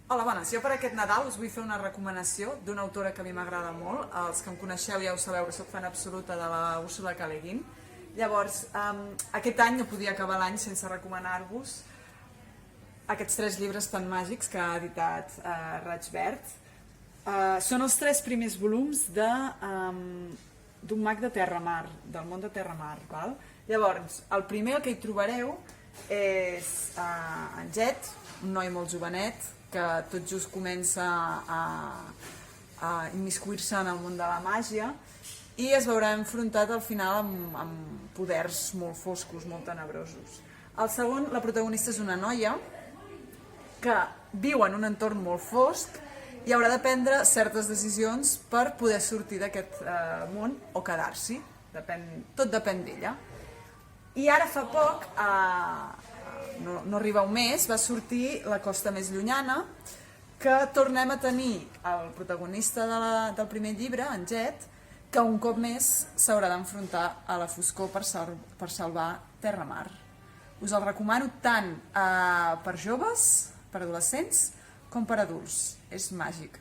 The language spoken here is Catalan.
Hola, bones. Jo per aquest Nadal us vull fer una recomanació d'una autora que a mi m'agrada molt. Els que em coneixeu ja ho sabeu, que soc fan absoluta de la Úrsula K. Le Guin. Llavors, aquest any no podia acabar l'any sense recomanar-vos aquests 3 llibres tan màgics que ha editat Raig Verd. Són els 3 primers volums d'un mag de Terramar, del món de Terramar. Val? Llavors, el primer el que hi trobareu és en Jet, un noi molt jovenet, que tot just comença a immiscuir-se en el món de la màgia i es veurà enfrontat al final amb poders molt foscos, molt tenebrosos. El segon, la protagonista és una noia que viu en un entorn molt fosc i haurà de prendre certes decisions per poder sortir d'aquest món o quedar-s'hi. Tot depèn d'ella. I ara fa poc, no arriba un mes, va sortir La costa més llunyana, que tornem a tenir el protagonista del primer llibre, en Jet, que un cop més s'haurà d'enfrontar a la foscor per salvar Terramar. Us el recomano tant per joves, per adolescents, com per adults. És màgic.